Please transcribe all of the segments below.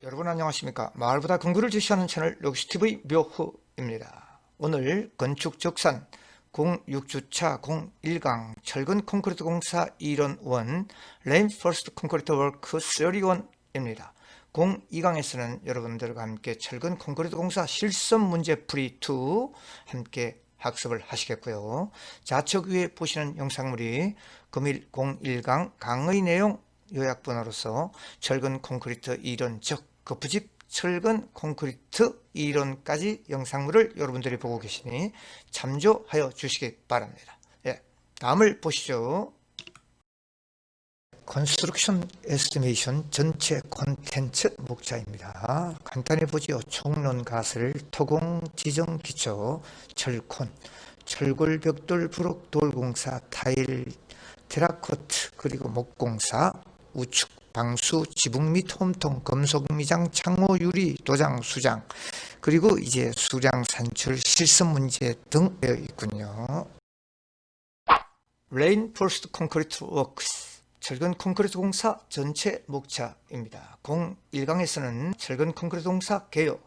여러분 안녕하십니까. 마을보다 근구를 제시하는 채널 록시TV 묘후입니다. 오늘 건축적산 06주차 01강 철근 콘크리트 공사 1원 1 레인포스트 콘크리트 워크 31입니다. 02강에서는 여러분들과 함께 철근 콘크리트 공사 실습 문제 풀이2 함께 학습을 하시겠고요. 좌측 위에 보시는 영상물이 금일 01강 강의 내용 요약본으로서 철근 콘크리트 이론 즉 거푸집 철근 콘크리트 이론까지 영상물을 여러분들이 보고 계시니 참조하여 주시기 바랍니다. 다음을 보시죠. 컨스트럭션 에스티메이션 전체 콘텐츠 목차입니다. 간단히 보지요. 총론 가설, 토공 지정 기초, 철콘, 철골 벽돌 부록 돌공사, 타일 테라코트, 그리고 목공사, 우측 방수, 지붕 및 홈통, 금속 미장, 창호 유리, 도장, 수장, 그리고 이제 수량 산출 실습 문제 등 되어 있군요. 레인포스트 콘크리트 워크스 철근 콘크리트 공사 전체 목차입니다. 01강에서는 철근 콘크리트 공사 개요,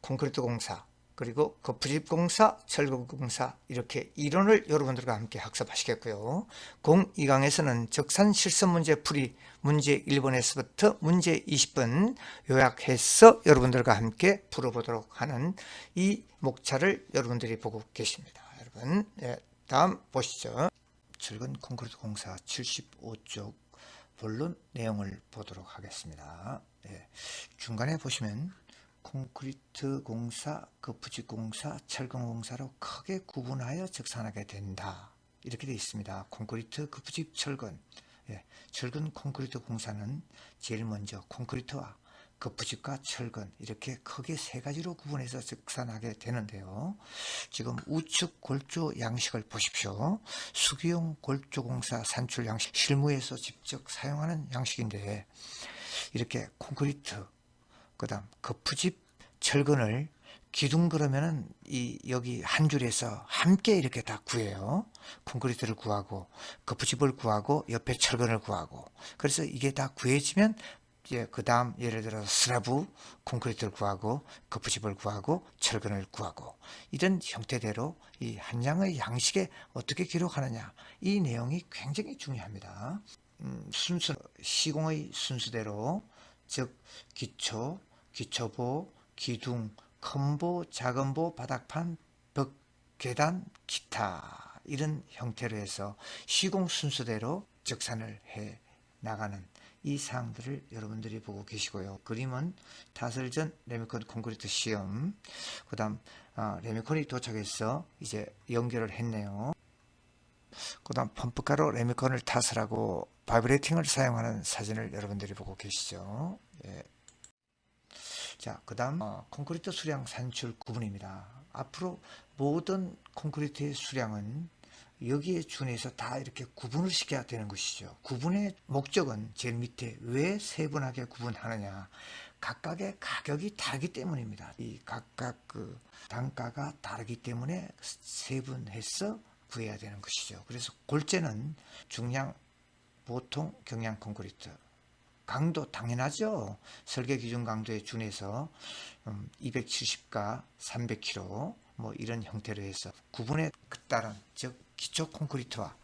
콘크리트 공사, 그리고 거푸집 공사, 철근 공사 이렇게 이론을 여러분들과 함께 학습하시겠고요. 02강에서는 적산 실습 문제 풀이 문제 1번에서부터 문제 20번 요약해서 여러분들과 함께 풀어보도록 하는 이 목차를 여러분들이 보고 계십니다. 여러분, 다음 보시죠. 철근 콘크리트 공사 75쪽 본론 내용을 보도록 하겠습니다. 중간에 보시면 콘크리트 공사, 거푸집 공사, 철근 공사로 크게 구분하여 적산하게 된다. 이렇게 되어 있습니다. 콘크리트, 거푸집, 철근. 철근 콘크리트 공사는 제일 먼저 콘크리트와 거푸집과 철근 이렇게 크게 세 가지로 구분해서 적산하게 되는데요. 지금 우측 골조 양식을 보십시오. 수기용 골조 공사 산출 양식, 실무에서 직접 사용하는 양식인데 이렇게 콘크리트, 그 다음 거푸집, 철근을 기둥 그러면은 여기 한 줄에서 함께 이렇게 다 구해요. 콘크리트를 구하고 거푸집을 구하고 옆에 철근을 구하고, 그래서 이게 다 구해지면 그 다음 예를 들어 슬라브 콘크리트를 구하고 거푸집을 구하고 철근을 구하고, 이런 형태대로 이 한 장의 양식에 어떻게 기록하느냐, 이 내용이 굉장히 중요합니다. 순서, 시공의 순서대로, 즉 기초, 기초보, 기둥, 큰보, 작은보, 바닥판, 벽, 계단, 기타 이런 형태로 해서 시공 순서대로 적산을 해 나가는 이 사항들을 여러분들이 보고 계시고요. 그림은 타설전 레미콘 콘크리트 시험, 그 다음 레미콘이 도착해서 이제 연결을 했네요. 그 다음 펌프가로 레미콘을 타설하고 바이브레이팅을 사용하는 사진을 여러분들이 보고 계시죠. 자, 그 다음 콘크리트 수량 산출 구분입니다. 앞으로 모든 콘크리트의 수량은 여기에 준해서 다 이렇게 구분을 시켜야 되는 것이죠. 구분의 목적은 제일 밑에 왜 세분하게 구분하느냐, 각각의 가격이 다르기 때문입니다. 이 각각 그 단가가 다르기 때문에 세분해서 구해야 되는 것이죠. 그래서 골재는 중량, 보통, 경량 콘크리트, 강도 당연하죠. 설계 기준 강도에 준해서 270가 300kg 뭐 이런 형태로 해서 구분에 따른, 즉 기초 콘크리트와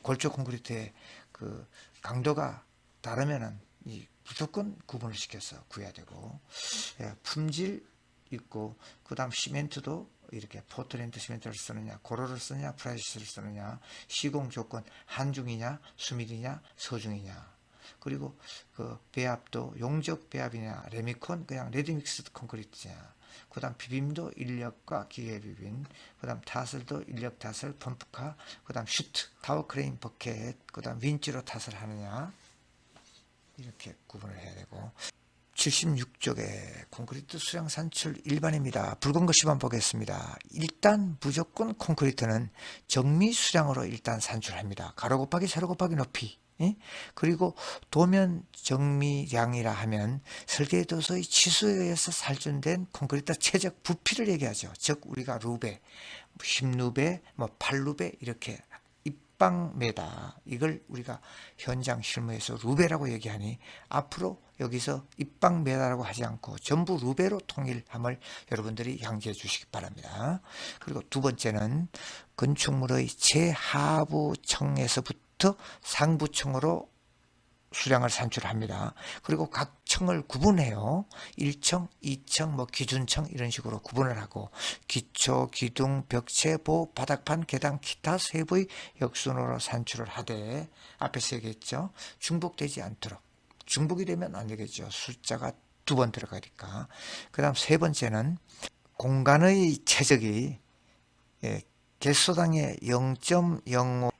골조 콘크리트의 그 강도가 다르면은 무조건 구분을 시켜서 구해야 되고, 품질 있고, 그 다음 시멘트도 이렇게 포틀랜드 시멘트를 쓰느냐, 고로를 쓰느냐, 프라이시스를 쓰느냐, 시공 조건 한중이냐, 수밀이냐, 서중이냐, 그리고 그 배합도 용적 배합이냐, 레미콘 그냥 레디믹스드 콘크리트냐, 그 다음 비빔도 인력과 기계 비빔, 그 다음 타설도 인력 타설, 펌프카, 그 다음 슈트, 타워 크레인 버켓, 그 다음 윈치로 타설하느냐, 이렇게 구분을 해야 되고, 76쪽에 콘크리트 수량 산출 일반입니다. 붉은 글씨만 보겠습니다. 일단 무조건 콘크리트는 정미 수량으로 일단 산출합니다. 가로 곱하기 세로 곱하기 높이. 그리고 도면 정미량이라 하면 설계도서의 치수에 의해서 살준된 콘크리트 최적 부피를 얘기하죠. 즉 우리가 루베, 10루베, 8루베 이렇게 입방매다, 이걸 우리가 현장 실무에서 루베라고 얘기하니 앞으로 여기서 입방매다라고 하지 않고 전부 루베로 통일함을 여러분들이 양지해 주시기 바랍니다. 그리고 두 번째는 건축물의 최하부층에서부터 상부층으로 수량을 산출합니다. 그리고 각 층을 구분해요. 1층, 2층, 뭐 기준층 이런 식으로 구분을 하고 기초, 기둥, 벽체, 보, 바닥판, 계단, 기타 세부의 역순으로 산출을 하되 앞에서 얘기했죠. 중복되지 않도록. 중복이 되면 안 되겠죠. 숫자가 두 번 들어가니까. 그 다음 세 번째는 공간의 최적이 개수당의 0.05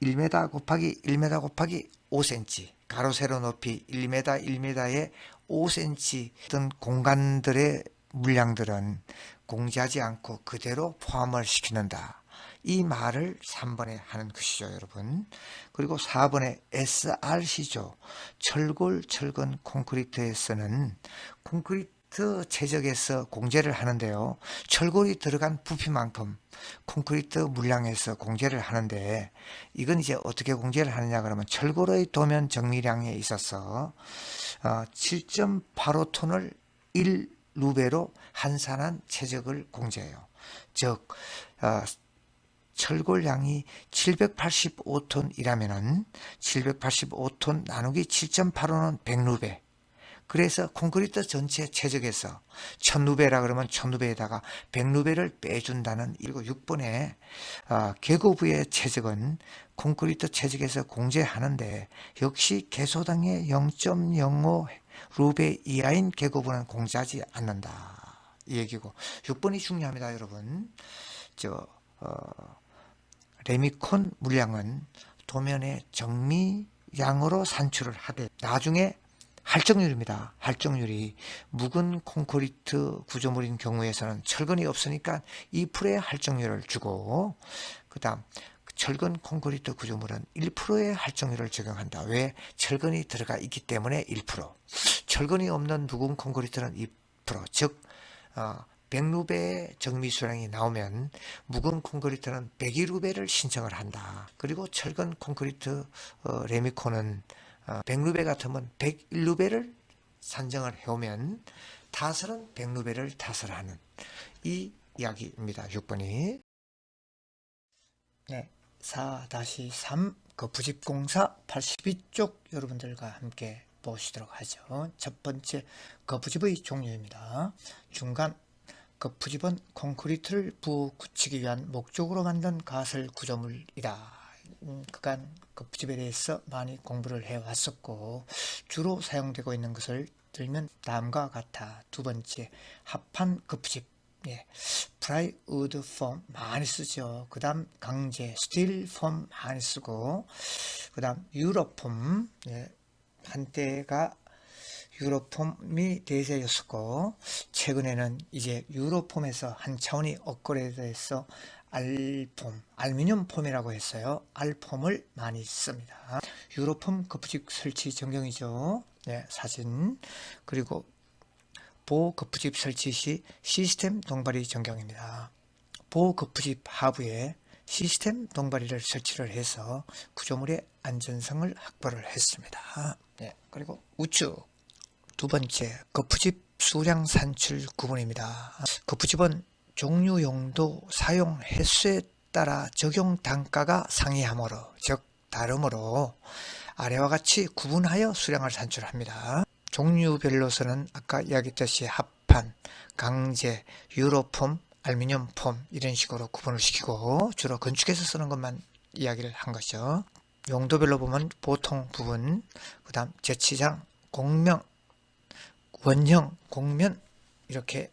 1m 곱하기 1m 곱하기 5cm 가로 세로 높이 1m 1m에 5cm 어떤 공간들의 물량들은 공지하지 않고 그대로 포함을 시키는다. 이 말을 3번에 하는 것이죠, 여러분. 그리고 4번에 SRC죠. 철골, 철근, 콘크리트에서는 콘크리트 최적에서 공제를 하는데요. 철골이 들어간 부피만큼 콘크리트 물량에서 공제를 하는데 이건 이제 어떻게 공제를 하느냐 그러면 철골의 도면 정미량에 있어서 7.85톤을 1루베로 한산한 최적을 공제해요. 즉 철골량이 785톤이라면은 785톤 나누기 7.85는 100루베. 그래서 콘크리트 전체 최적에서 1000루베라 그러면 1000루베에다가 100루베를 빼준다는. 그리고 6번에 계고부의 최적은 콘크리트 최적에서 공제하는데 역시 개소당의 0.05 루베 이하인 계고부는 공제하지 않는다, 이 얘기고. 6번이 중요합니다, 여러분. 레미콘 물량은 도면의 정미량으로 산출을 하되 나중에 할정률입니다. 할정률이 묵은 콘크리트 구조물인 경우에서는 철근이 없으니까 2%의 할정률을 주고, 그 다음 철근 콘크리트 구조물은 1%의 할정률을 적용한다. 왜? 철근이 들어가 있기 때문에 1%. 철근이 없는 묵은 콘크리트는 2%. 즉 100루베의 정미 수량이 나오면 묵은 콘크리트는 102루베를 신청을 한다. 그리고 철근 콘크리트 레미콘은 100루베 같으면 101루베를 산정을 해오면 타설은 100루베를 타설하는, 이 이야기입니다. 6번이. 네, 4-3 거푸집공사 82쪽 여러분들과 함께 보시도록 하죠. 첫 번째, 거푸집의 종류입니다. 중간 거푸집은 콘크리트를 부붙이기 위한 목적으로 만든 가설 구조물이다. 그간 거푸집에 대해서 많이 공부를 해왔었고 주로 사용되고 있는 것을 들면 다음과 같아. 두 번째, 합판 거푸집. 플라이우드 폼 많이 쓰죠. 그 다음 강제 스틸 폼 많이 쓰고, 그 다음 유로폼. 한때가 유로폼이 대세였었고 최근에는 이제 유로폼에서 한 차원이 업그레이드해서 알폼, 알루미늄 폼이라고 했어요. 알폼을 많이 씁니다. 유로폼 거푸집 설치 전경이죠. 사진. 그리고 보호 거푸집 설치 시 시스템 동바리 전경입니다. 보호 거푸집 하부에 시스템 동바리를 설치를 해서 구조물의 안전성을 확보를 했습니다. 그리고 우측 두 번째, 거푸집 수량 산출 구분입니다. 거푸집은 종류, 용도, 사용 횟수에 따라 적용 단가가 상이하므로, 즉 다르므로 아래와 같이 구분하여 수량을 산출합니다. 종류별로서는 아까 이야기했듯이 합판, 강제, 유로폼, 알루미늄 폼 이런 식으로 구분을 시키고 주로 건축에서 쓰는 것만 이야기를 한 거죠. 용도별로 보면 보통 부분, 그 다음 제치장, 공명, 원형, 공면 이렇게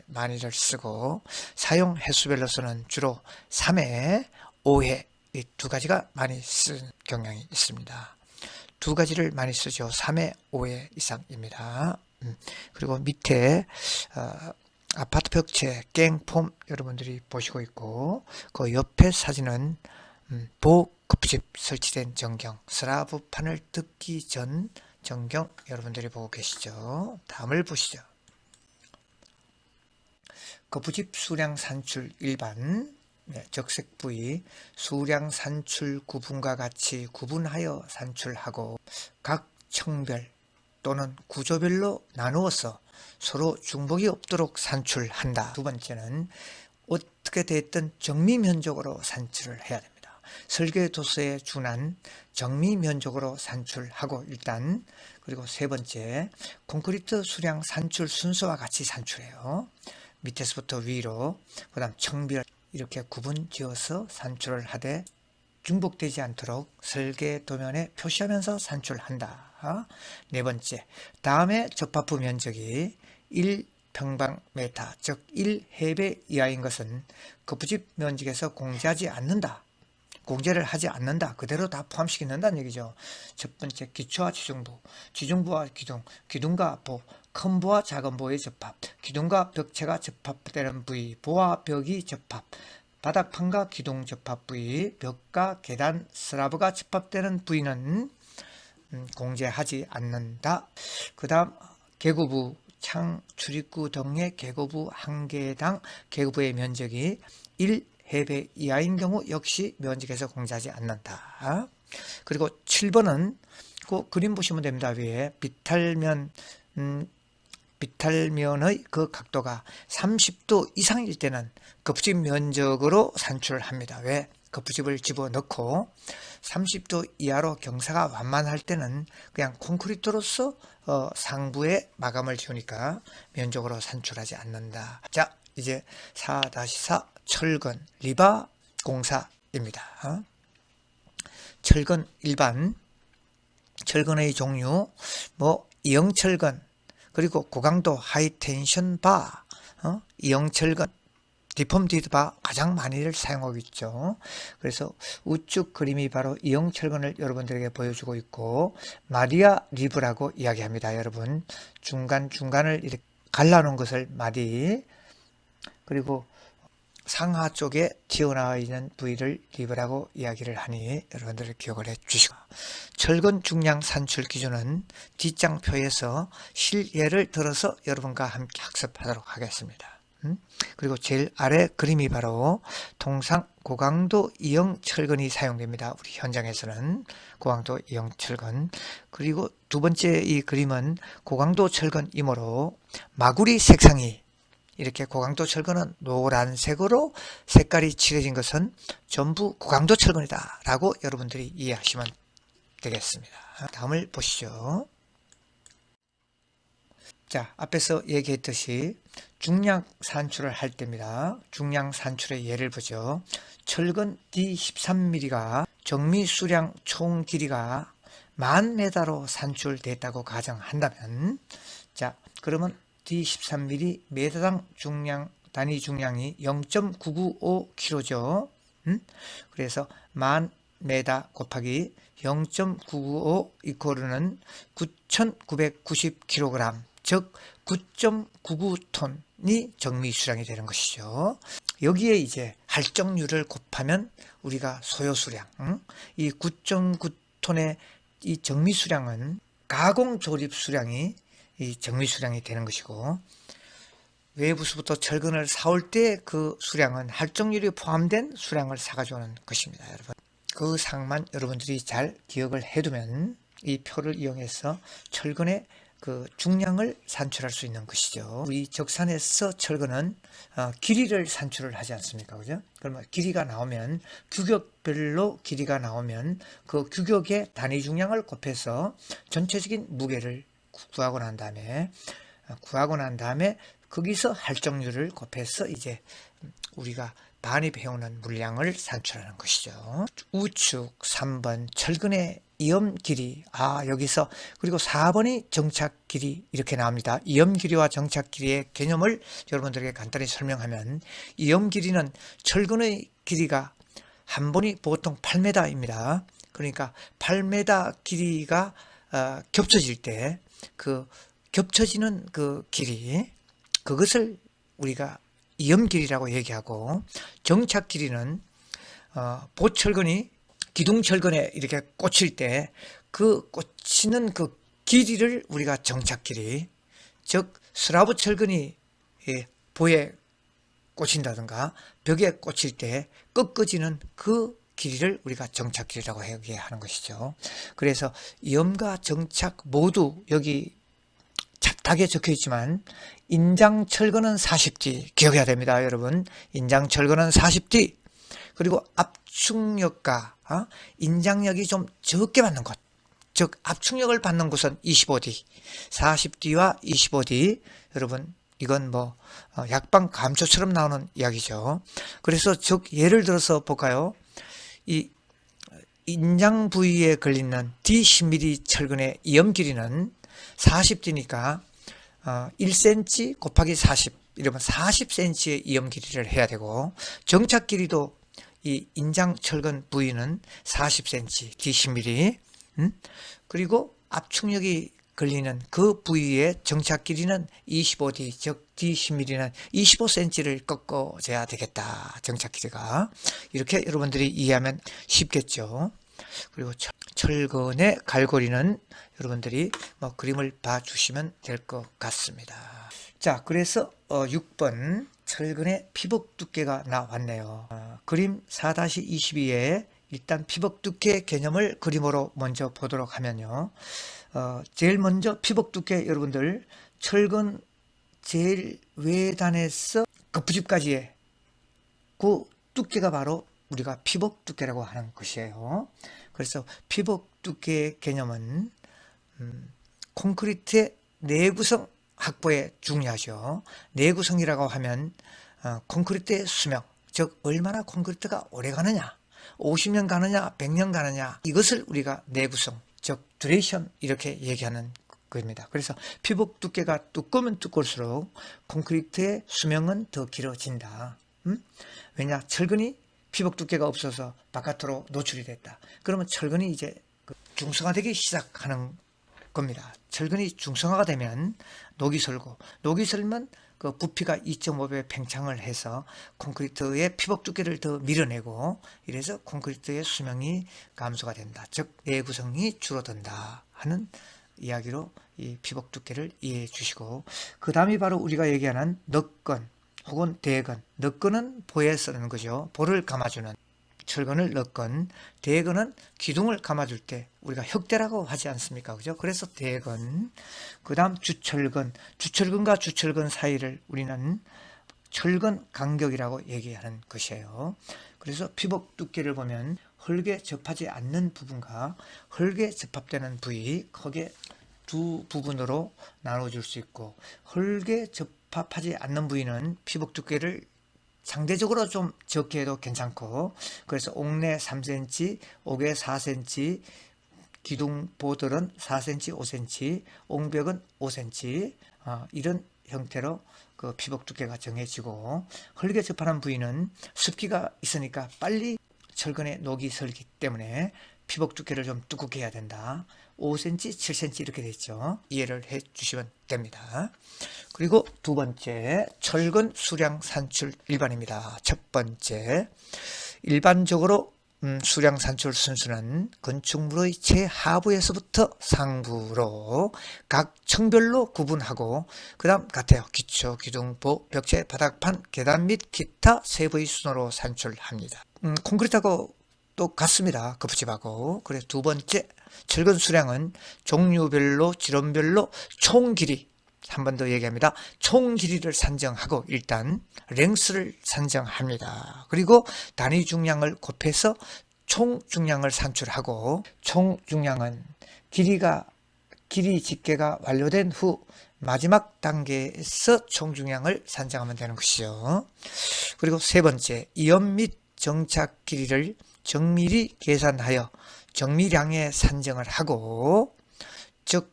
많이들 쓰고, 사용 횟수별로서는 주로 3회, 5회 이 두 가지가 많이 쓰는 경향이 있습니다. 두 가지를 많이 쓰죠. 3회, 5회 이상입니다. 그리고 밑에 아파트 벽체 깽폼 여러분들이 보시고 있고, 그 옆에 사진은 보거푸집 설치된 전경, 슬라브판을 뜯기 전 전경 여러분들이 보고 계시죠. 다음을 보시죠. 거푸집 수량 산출 일반. 적색 부위 수량 산출 구분과 같이 구분하여 산출하고 각 청별 또는 구조별로 나누어서 서로 중복이 없도록 산출한다. 두 번째는 어떻게 됐든 정미면적으로 산출을 해야 됩니다. 설계도서에 준한 정미면적으로 산출하고 일단, 그리고 세 번째 콘크리트 수량 산출 순서와 같이 산출해요. 밑에서부터 위로, 그 다음 청별 이렇게 구분 지어서 산출을 하되 중복되지 않도록 설계도면에 표시하면서 산출한다. 네 번째, 다음에 접합부 면적이 1평방미터, 즉 1해배 이하인 것은 거푸집 면적에서 공제하지 않는다. 공제를 하지 않는다. 그대로 다 포함시킨다는 얘기죠. 첫 번째, 기초와 지중부, 지중부와 기둥, 기둥과 보, 큰 보와 작은 보의 접합, 기둥과 벽체가 접합되는 부위, 보와 벽이 접합, 바닥판과 기둥 접합 부위, 벽과 계단, 슬라브가 접합되는 부위는 공제하지 않는다. 그 다음 개구부, 창, 출입구 등의 개구부 한 개당 개구부의 면적이 1해배 이하인 경우 역시 면적에서 공제하지 않는다. 그리고 7번은 그 그림 보시면 됩니다. 위에 비탈면의 그 각도가 30도 이상일 때는 거푸집 면적으로 산출을 합니다. 왜? 거푸집을 집어넣고 30도 이하로 경사가 완만할 때는 그냥 콘크리트로서 상부에 마감을 지우니까 면적으로 산출하지 않는다. 자, 이제 4-4 철근 리바 공사입니다. 철근 일반, 철근의 종류, 이형철근, 그리고 고강도 하이텐션 바, 이형철근, 디폼디드 바 가장 많이들 사용하고 있죠. 그래서 우측 그림이 바로 이형철근을 여러분들에게 보여주고 있고, 마디아 리브라고 이야기합니다. 여러분, 중간중간을 이렇게 갈라놓은 것을 마디, 그리고 상하 쪽에 튀어나와 있는 부위를 리브라고 이야기를 하니 여러분들 기억을 해 주시고, 철근 중량 산출 기준은 뒷장표에서 실예를 들어서 여러분과 함께 학습하도록 하겠습니다. 그리고 제일 아래 그림이 바로 통상 고강도 이형 철근이 사용됩니다. 우리 현장에서는 고강도 이형 철근. 그리고 두 번째 이 그림은 고강도 철근이므로 마구리 색상이 이렇게 고강도 철근은 노란색으로 색깔이 칠해진 것은 전부 고강도 철근이다 라고 여러분들이 이해하시면 되겠습니다. 다음을 보시죠. 자, 앞에서 얘기했듯이 중량 산출을 할 때입니다. 중량 산출의 예를 보죠. 철근 D13mm가 정미 수량 총 길이가 10,000m로 산출됐다고 가정한다면, 자, 그러면 D13mm 메다당 중량, 단위 중량이 0.995kg죠. 그래서 10,000m 곱하기 0.995 이코르는 9,990kg, 즉 9.99톤이 정미 수량이 되는 것이죠. 여기에 이제 할정률을 곱하면 우리가 소요 수량, 이 9.9톤의 이 정미 수량은 가공 조립 수량이 이 정미 수량이 되는 것이고, 외부서부터 철근을 사올 때 그 수량은 할정률이 포함된 수량을 사가지고 오는 것입니다. 여러분, 그 사항만 여러분들이 잘 기억을 해두면 이 표를 이용해서 철근의 그 중량을 산출할 수 있는 것이죠. 우리 적산에서 철근은 길이를 산출을 하지 않습니까? 그죠? 그러면 길이가 나오면, 규격별로 길이가 나오면 그 규격의 단위 중량을 곱해서 전체적인 무게를 구하고 난 다음에 거기서 할정률을 곱해서 이제 우리가 반입해오는 물량을 산출하는 것이죠. 우측 3번 철근의 이염 길이, 여기서, 그리고 4번이 정착 길이 이렇게 나옵니다. 이염 길이와 정착 길이의 개념을 여러분들에게 간단히 설명하면, 이염 길이는 철근의 길이가 한 번이 보통 8m입니다. 그러니까 8m 길이가 겹쳐질 때 그 겹쳐지는 그 길이, 그것을 우리가 이염 길이라고 얘기하고, 정착 길이는 보철근이 기둥철근에 이렇게 꽂힐 때 그 꽂히는 그 길이를 우리가 정착 길이, 즉 슬라브 철근이 보에 꽂힌다든가 벽에 꽂힐 때 꺾어지는 그 길이를 우리가 정착 길이라고 얘기하는 것이죠. 그래서 염과 정착 모두 여기 잡다하게 적혀 있지만 인장 철거는 40D 기억해야 됩니다, 여러분. 인장 철거는 40D. 그리고 압축력과 인장력이 좀 적게 받는 곳, 즉 압축력을 받는 곳은 25D, 40D와 25D. 여러분, 이건 뭐 약방 감초처럼 나오는 이야기죠. 그래서 즉 예를 들어서 볼까요? 이 인장 부위에 걸리는 D10mm 철근의 이염 길이는 40D니까 1cm 곱하기 40 이러면 40cm의 이염 길이를 해야 되고, 정착 길이도 이 인장 철근 부위는 40cm D10mm, 그리고 압축력이 걸리는 그 부위의 정착 길이는 25D, 즉 D10mm는 25cm를 꺾어줘야 되겠다, 정착 길이가. 이렇게 여러분들이 이해하면 쉽겠죠. 그리고 철근의 갈고리는 여러분들이 뭐 그림을 봐주시면 될 것 같습니다. 자, 그래서 6번 철근의 피복 두께가 나왔네요. 그림 4-22에 일단 피복 두께 개념을 그림으로 먼저 보도록 하면요. 제일 먼저 피복 두께, 여러분들 철근 제일 외단에서 거푸집까지의 그 두께가 바로 우리가 피복 두께라고 하는 것이에요. 그래서 피복 두께 개념은 콘크리트의 내구성 확보에 중요하죠. 내구성이라고 하면 콘크리트의 수명, 즉 얼마나 콘크리트가 오래 가느냐, 50년 가느냐 100년 가느냐, 이것을 우리가 내구성, 즉 듀레이션 이렇게 얘기하는 겁니다. 그래서 피복 두께가 두꺼우면 두꺼울수록 콘크리트의 수명은 더 길어진다. 왜냐, 철근이 피복 두께가 없어서 바깥으로 노출이 됐다. 그러면 철근이 이제 중성화되기 시작하는 겁니다. 철근이 중성화가 되면 녹이 설고, 녹이 설면 그 부피가 2.5배 팽창을 해서 콘크리트의 피복 두께를 더 밀어내고, 이래서 콘크리트의 수명이 감소가 된다. 즉 내구성이 줄어든다 하는 이야기로 이 피복 두께를 이해해 주시고, 그 다음이 바로 우리가 얘기하는 넉건 혹은 대건. 넉건은 보에 쓰는 거죠. 보를 감아주는 철근을 넉건, 대건은 기둥을 감아줄 때 우리가 혁대라고 하지 않습니까? 그죠? 그래서 대건. 그 다음 주철근. 주철근과 주철근 사이를 우리는 철근 간격이라고 얘기하는 것이에요. 그래서 피복 두께를 보면 흙에 접하지 않는 부분과 흙에 접합되는 부위, 크게 두 부분으로 나눠줄 수 있고, 흙에 접합하지 않는 부위는 피복 두께를 상대적으로 좀 적게 해도 괜찮고, 그래서 옥내 3cm, 옥외 4cm, 기둥보들은 4cm, 5cm, 옹벽은 5cm, 이런 형태로 그 피복 두께가 정해지고, 흙에 접하는 부위는 습기가 있으니까 빨리 철근에 녹이 설기 때문에 피복 두께를 좀 두껍게 해야 된다. 5cm, 7cm 이렇게 됐죠. 이해를 해 주시면 됩니다. 그리고 두 번째, 철근 수량 산출 일반입니다. 첫 번째, 일반적으로 수량 산출 순서는 건축물의 최하부에서부터 상부로 각 층별로 구분하고, 그 다음 같아요. 기초, 기둥, 보, 벽체, 바닥판, 계단 및 기타 세부의 순으로 산출합니다. 콘크리트하고 또 같습니다. 거푸집하고. 그래서 두 번째, 철근 수량은 종류별로, 지름별로 총 길이, 한 번 더 얘기합니다. 총 길이를 산정하고 일단 랭스를 산정합니다. 그리고 단위 중량을 곱해서 총 중량을 산출하고, 총 중량은 길이 집계가 완료된 후 마지막 단계에서 총 중량을 산정하면 되는 것이죠. 그리고 세 번째, 이염 및 정착 길이를 정밀히 계산하여 정밀량에 산정을 하고, 즉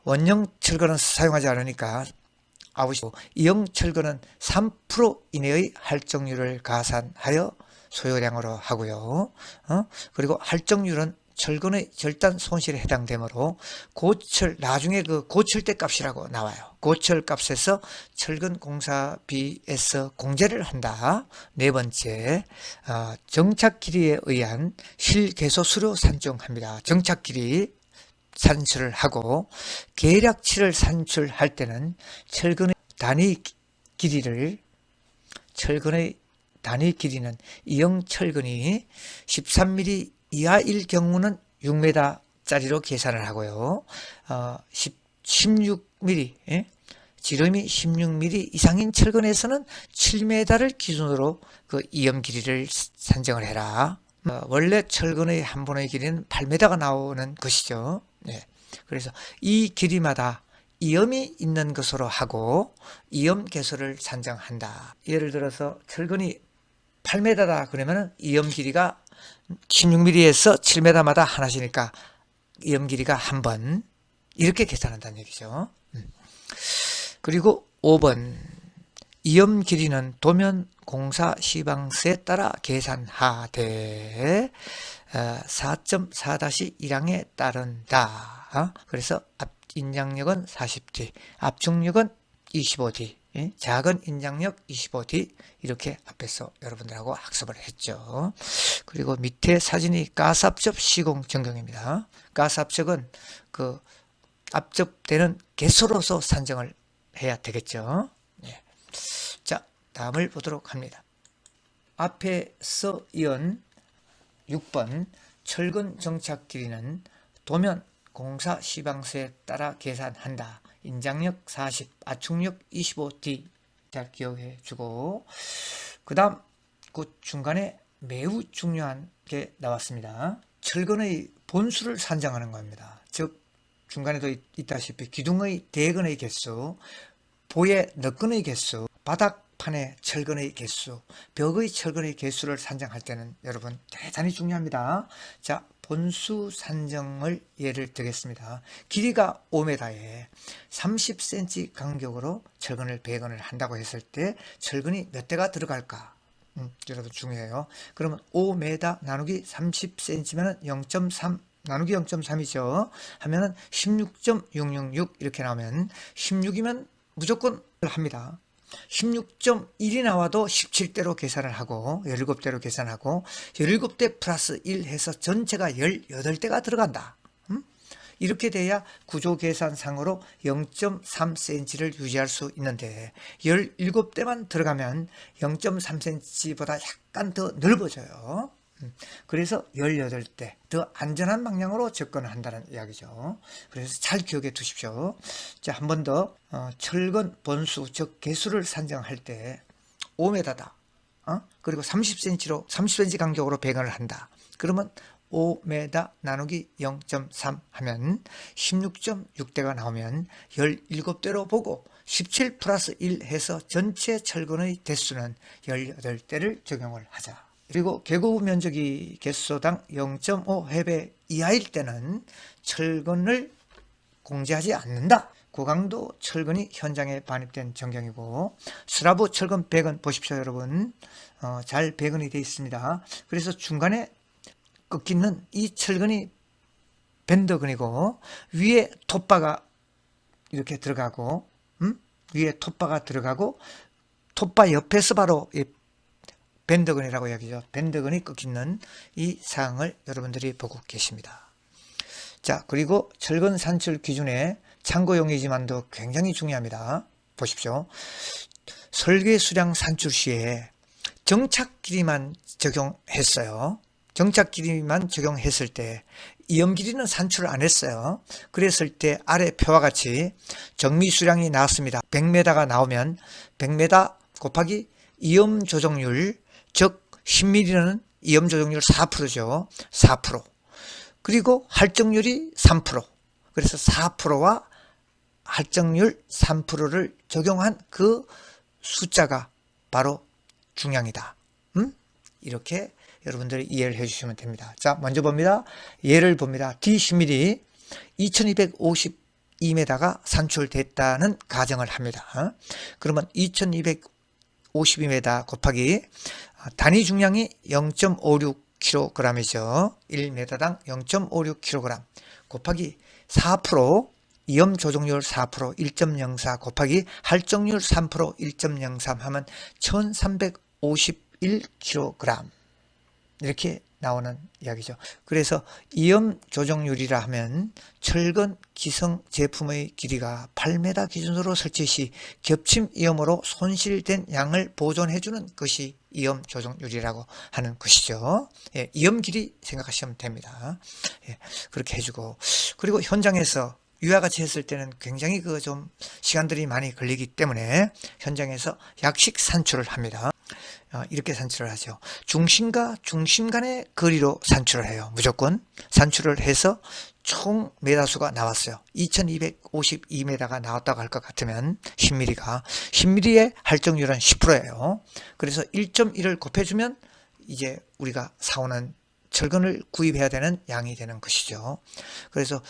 원형 철근은 사용하지 않으니까 아웃이고, 이형 철근은 3% 이내의 할정률을 가산하여 소요량으로 하고요. 그리고 할정률은 철근의 절단 손실에 해당되므로 고철, 나중에 그 고철대 값이라고 나와요. 고철 값에서 철근 공사비에서 공제를 한다. 네 번째, 정착 길이에 의한 실개소 수료 산정합니다. 정착 길이 산출을 하고, 계량치를 산출할 때는 철근의 단위 길이를 철근의 단위 길이는 이형 철근이 13mm 이하일 경우는 6m짜리로 계산을 하고요. 16mm, 예? 지름이 16mm 이상인 철근에서는 7m를 기준으로 그 이형 길이를 산정을 해라. 원래 철근의 한 번의 길이는 8m가 나오는 것이죠. 네. 그래서 이 길이마다 이염이 있는 것으로 하고 이염 개수를 산정한다. 예를 들어서 철근이 8m다 그러면 이염 길이가 16mm에서 7m마다 하나씩이니까 이염 길이가 한 번 이렇게 계산한다는 얘기죠. 그리고 5번 이염 길이는 도면 공사 시방서에 따라 계산하되 4.4-1항에 따른다. 그래서 앞 인장력은 40D, 압축력은 25D, 작은 인장력 25D 이렇게 앞에서 여러분들하고 학습을 했죠. 그리고 밑에 사진이 가스압접 시공 전경입니다. 가스압접은 그 압접되는 개수로서 산정을 해야 되겠죠. 예. 자, 다음을 보도록 합니다. 앞에서 이은 6번 철근 정착 길이는 도면 공사 시방서에 따라 계산한다. 인장력 40, 압축력 25D 잘 기억해 주고 그 다음 그 중간에 매우 중요한 게 나왔습니다. 철근의 본수를 산정하는 겁니다. 즉 중간에도 있다시피 기둥의 대근의 개수, 보의 너끈의 개수, 바닥판의 철근의 개수, 벽의 철근의 개수를 산정할 때는 여러분 대단히 중요합니다. 자, 본수 산정을 예를 들겠습니다. 길이가 5m에 30cm 간격으로 철근을 배건을 한다고 했을 때 철근이 몇 대가 들어갈까? 여러분 중요해요. 그러면 5m 나누기 30cm면 0.3 나누기 0.3이죠. 하면은 16.666 이렇게 나오면 16이면 무조건 합니다. 16.1이 나와도 17대로 계산을 하고 17대로 계산하고 17대 플러스 1 해서 전체가 18대가 들어간다. 이렇게 돼야 구조 계산상으로 0.3cm를 유지할 수 있는데 17대만 들어가면 0.3cm보다 약간 더 넓어져요. 그래서 18대 더 안전한 방향으로 접근을 한다는 이야기죠. 그래서 잘 기억해 두십시오. 자, 한 번 더 철근 본수 즉 개수를 산정할 때 5m다. 그리고 30cm 간격으로 배관을 한다. 그러면 5m 나누기 0.3 하면 16.6대가 나오면 17대로 보고 17 플러스 1 해서 전체 철근의 대수는 18대를 적용을 하자. 그리고 계곡 면적이 개수당 0.5회배 이하일 때는 철근을 공제하지 않는다. 고강도 철근이 현장에 반입된 전경이고 스라브 철근 배건 보십시오 여러분. 잘 배건이 되어 있습니다. 그래서 중간에 꺾이는 이 철근이 밴더근이고 위에 톱바가 이렇게 들어가고 위에 톱바가 들어가고 톱바 옆에서 바로 이 밴더근이라고 이야기죠. 밴더근이 꺾이는 이 사항을 여러분들이 보고 계십니다. 자, 그리고 철근 산출 기준에 참고용이지만도 굉장히 중요합니다. 보십시오. 설계 수량 산출 시에 정착 길이만 적용했어요. 정착 길이만 적용했을 때 이염 길이는 산출을 안 했어요. 그랬을 때 아래 표와 같이 정미 수량이 나왔습니다. 100m가 나오면 100m 곱하기 이염 조정률 즉 10mm는 이염 조정률 4%죠. 4%. 그리고 할정률이 3%. 그래서 4%와 할정률 3%를 적용한 그 숫자가 바로 중량이다. 이렇게 여러분들이 이해를 해주시면 됩니다. 자, 먼저 봅니다. 예를 봅니다. D10mm 2252m가 산출됐다는 가정을 합니다. 그러면 2252m 곱하기 단위 중량이 0.56kg이죠. 1m당 0.56kg 곱하기 4% 이염 조정률 4% 1.04 곱하기 할정률 3% 1.03 하면 1351kg 이렇게 나오는 이야기죠. 그래서 이염 조정률이라 하면 철근 기성 제품의 길이가 8m 기준으로 설치 시 겹침 이염으로 손실된 양을 보존해주는 것이 이염 조정률이라고 하는 것이죠. 예, 이염 길이 생각하시면 됩니다. 예, 그렇게 해주고, 그리고 현장에서 이와 같이 했을 때는 굉장히 좀 시간들이 많이 걸리기 때문에 현장에서 약식 산출을 합니다. 이렇게 산출을 하죠. 중심과 중심 간의 거리로 산출을 해요. 무조건 산출을 해서 총 메다수가 나왔어요. 2252m가 나왔다고 할 것 같으면 10mm의 할정률은 10%예요. 그래서 1.1을 곱해주면 이제 우리가 사오는 철근을 구입해야 되는 양이 되는 것이죠. 그래서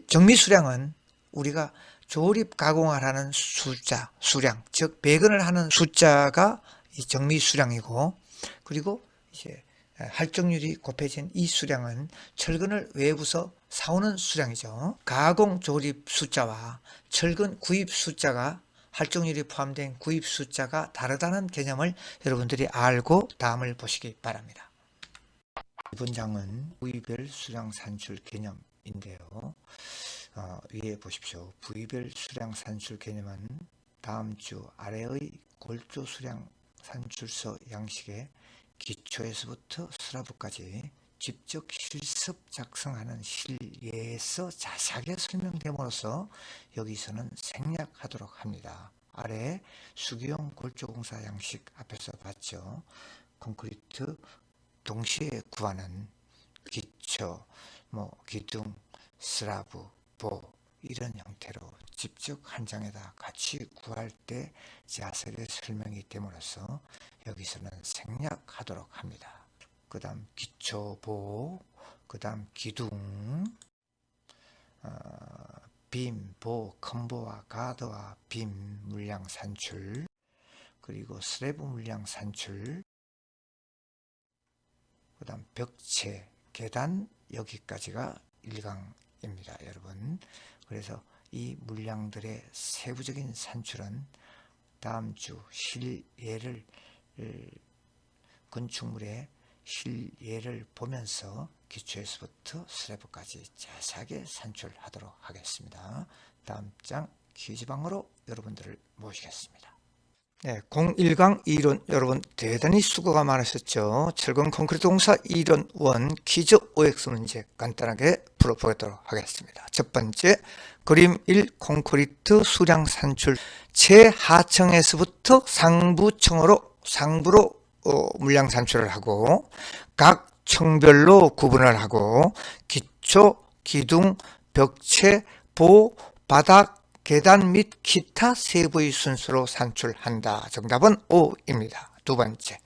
정미 수량은 우리가 조립 가공을 하는 숫자, 수량, 즉 배근을 하는 숫자가 이 정미 수량이고, 그리고 이제 할정률이 곱해진 이 수량은 철근을 외부서 사오는 수량이죠. 가공 조립 숫자와 철근 구입 숫자가, 할정률이 포함된 구입 숫자가 다르다는 개념을 여러분들이 알고 다음을 보시기 바랍니다. 이번 장은 부위별 수량 산출 개념인데요. 위에 보십시오. 부위별 수량 산출 개념은 다음 주 아래의 골조 수량 산출서 양식의 기초에서부터 스라브까지 직접 실습 작성하는 실예에서 자세하게 설명됨으로써 여기서는 생략하도록 합니다. 아래 수기용 골조공사 양식 앞에서 봤죠. 콘크리트 동시에 구하는 기초, 기둥, 스라브, 보 이런 형태로 직접 한 장에다 같이 구할 때 자세하게 설명이 됨으로써 여기서는 생략하도록 합니다. 그 다음 기초, 보, 그 다음 기둥, 빔, 보, 컴보와 가드와 빔 물량 산출, 그리고 슬래브 물량 산출, 그 다음 벽체, 계단, 여기까지가 1강입니다. 여러분. 그래서 이 물량들의 세부적인 산출은 다음 주 실예를, 건축물의 실예를 보면서 기초에서부터 슬래브까지 자세하게 산출하도록 하겠습니다. 다음 장 퀴즈방으로 여러분들을 모시겠습니다. 네, 01강 이론 여러분 대단히 수고가 많으셨죠. 철근 콘크리트 공사 이론 1 퀴즈 OX 문제 간단하게 풀어보도록 하겠습니다. 첫 번째, 그림 1 콘크리트 수량 산출 최하층에서부터 상부로 물량 산출을 하고 각 층별로 구분을 하고 기초, 기둥, 벽체, 보, 바닥, 계단 및 기타 세부의 순서로 산출한다. 정답은 O입니다. 두 번째,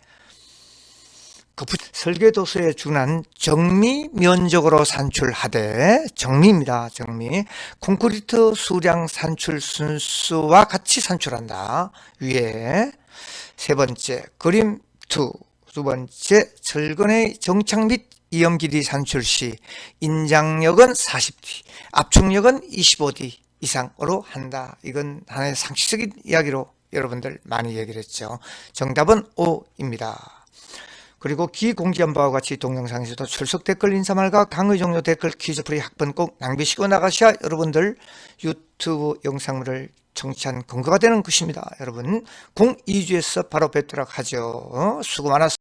설계도서에 준한 정미 면적으로 산출하되, 정미입니다. 정미. 콘크리트 수량 산출 순수와 같이 산출한다. 위에. 세 번째, 그림 2. 두 번째, 철근의 정착 및 이염 길이 산출 시 인장력은 40D, 압축력은 25D 이상으로 한다. 이건 하나의 상식적인 이야기로 여러분들 많이 얘기를 했죠. 정답은 O입니다. 그리고 기공지한 바와 같이 동영상에서도 출석 댓글 인사말과 강의 종료 댓글 퀴즈 프리 학번 꼭 낭비시고 나가셔야 여러분들 유튜브 영상물을 청취한 근거가 되는 것입니다. 여러분 02주에서 바로 뵙도록 하죠. 수고 많았습니다.